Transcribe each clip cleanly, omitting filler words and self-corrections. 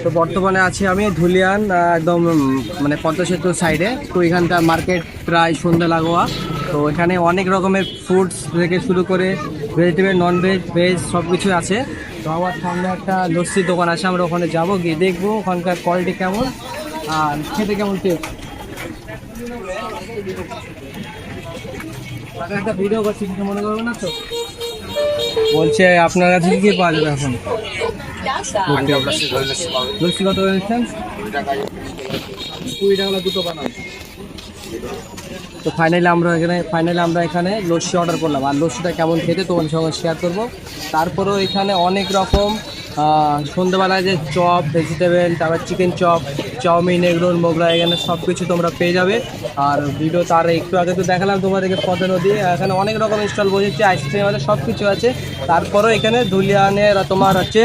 তো বর্তমানে আছি আমি ধুলিয়ান একদম মানে পদ্মা সেতুর সাইডে। তো এখানটা মার্কেট প্রায় সন্ধ্যা লাগোয়া। তো এখানে অনেক রকমের ফ্রুটস থেকে শুরু করে ভেজিটেবল, নন ভেজ, ভেজ সব কিছু আছে। তো আমার সামনে একটা লস্যির দোকান আছে, আমরা ওখানে যাবো, গিয়ে দেখবো ওখানকার কোয়ালিটি কেমন আর খেতে কেমন টেস্ট। একটা ভিডিও করছি, কিছু মনে করবো না তো? বলছে আপনার কাছে কি পাওয়া যাবে এখন? লস্যি কত করে নিচ্ছেন? 20 টাকা দুটো বানান। তো ফাইনালি আমরা এখানে লস্যি অর্ডার করলাম। আর লস্যিটা কেমন খেতে তোমার সঙ্গে শেয়ার করবো। তারপরেও এখানে অনেক রকম সন্ধ্যেবেলায় যে চপ, ভেজিটেবল, তারপর চিকেন চপ, চাউমিন, এগরোল, মোগরা, এখানে সব কিছু তোমরা পেয়ে যাবে। আর ভিডিও তার একটু আগে তো দেখালাম তোমাদেরকে পদ্মা নদী, এখানে অনেক রকম স্টল বসেছে, আইসক্রিম আছে, সব কিছু আছে। তারপরেও এখানে ধুলিয়ানের তোমার হচ্ছে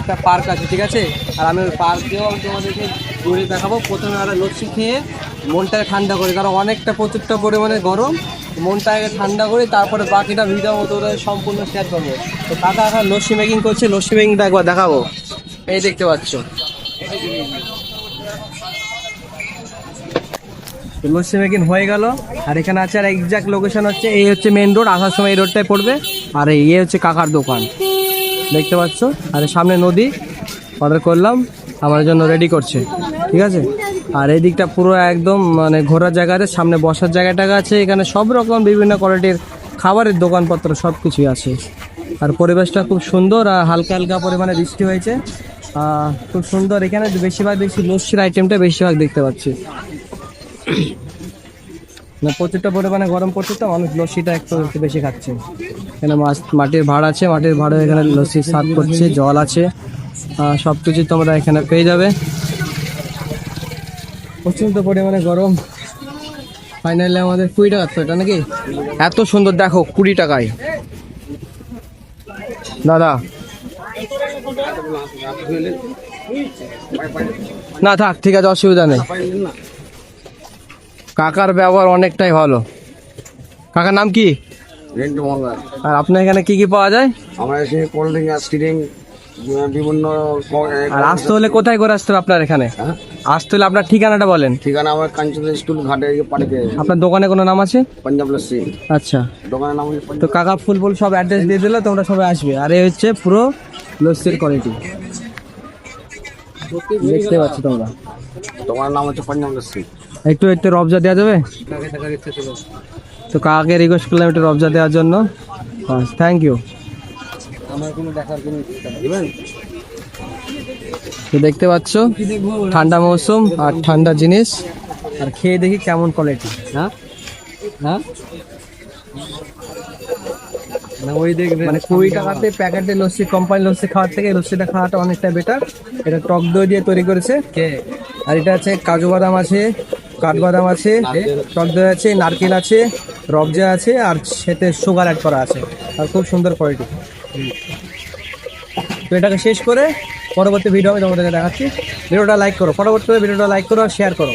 একটা পার্ক আছে, ঠিক আছে। আর আমি ওই পার্কেও তোমাদেরকে ঘুরে দেখাবো। প্রথমে আমরা লস্যি খেয়ে মনটাকে ঠান্ডা করি, কারণ অনেকটা প্রচুরটা পরিমাণে গরম। মনটাকে ঠান্ডা করি, তারপরে বাকিটা ভিডিও মতো সম্পূর্ণ শেয়ার করবো। তো কাকা এখন লস্যি মেকিং করছে, লস্যি মেকিংটা একবার দেখাবো। এই দেখতে পাচ্ছ লস্যি মেকিং হয়ে গেল। আর এখানে আছে আর এক্সাক্ট লোকেশন হচ্ছে এই হচ্ছে মেন রোড, আসার সময় এই রোডটায় পড়বে। আর এই হচ্ছে কাকার দোকান, দেখতে পাচ্ছ। আর সামনে নদী, অর্ডার করলাম, আমার জন্য রেডি করছে, ঠিক আছে। আর এই দিকটা পুরো একদম মানে ঘোরার জায়গা আছে, সামনে বসার জায়গাটা আছে। এখানে সব রকম বিভিন্ন কোয়ালিটির খাবারের দোকানপত্র সব কিছুই আছে। আর পরিবেশটা খুব সুন্দর, আর হালকা হালকা পরিমাণে বৃষ্টি হয়েছে, খুব সুন্দর। এখানে বেশি লস্যির আইটেমটা বেশিরভাগ দেখতে পাচ্ছি। না প্রচুরটা পরিমাণে গরম পড়ছে, তো মানুষ লস্যিটা একটু বেশি খাচ্ছে। এখানে মাটির ভাড় আছে, মাটির ভাড়ে এখানে লস্যি সার্ভ করছে, জল আছে, সব কিছু তোমরা এখানে পেয়ে যাবে। প্রচণ্ড পরিমাণে গরম। ফাইনালি আমাদের 20 টাকা তো এটা নাকি, এত সুন্দর দেখো 20 টাকায়। দাদা না থাক, ঠিক আছে, অসুবিধা নেই। কাকার ব্যবহার অনেকটাই ভালো। কাকার নাম কি? আর আপনার এখানে কি কি পাওয়া যায়? আমরা এখানে কোল্ড ড্রিঙ্ক, আইসক্রিম, বিভিন্ন। আর আসতে হলে কোথায় করে আসতে হবে আপনার এখানে? আসতে হলে আপনার ঠিকানাটা বলেন। ঠিকানা আমার কাঞ্চন স্কুল ঘাটে পাড়ে। আপনার দোকানে কোনো নাম আছে? পাঞ্জাব লস্যি। আচ্ছা, দোকানের নাম তো কাকা ফুল সব অ্যাড্রেস দিয়ে দিলে তোমরা সবাই আসবে। আর এই হচ্ছে পুরো লস্যির কোয়ালিটি, দেখতে পাচ্ছ তোমরা। দোকানের নাম হচ্ছে পাঞ্জাব লস্যি। একটু রবজা দেওয়া যাবে? তো কাকাকে রিকোয়েস্ট করলাম একটু রবজা দেওয়ার জন্য। Thank you. তো দেখতে পাচ্ছ ঠান্ডা মৌসুম আর ঠান্ডা জিনিস, আর খেয়ে দেখি কেমন কোয়ালিটি। হ্যাঁ হ্যাঁ, মানে 20 টাকাতে প্যাকেটে লস্যি, কোম্পানি লস্যি খাওয়ার থেকে লস্যিটা খাওয়াটা অনেকটা বেটার। এটা টক দই দিয়ে তৈরি করেছে। আর এটা আছে কাজু বাদাম আছে, কাঠবাদাম আছে, টক দই আছে, নারকেল আছে, রবজা আছে, আর সাথে সুগার অ্যাড করা আছে। আর খুব সুন্দর কোয়ালিটি। তো এটাকে শেষ করে পরবর্তী ভিডিও আমি তোমাদেরকে দেখাচ্ছি। ভিডিওটা লাইক করো, পরবর্তী ভিডিওটা লাইক করো আর শেয়ার করো।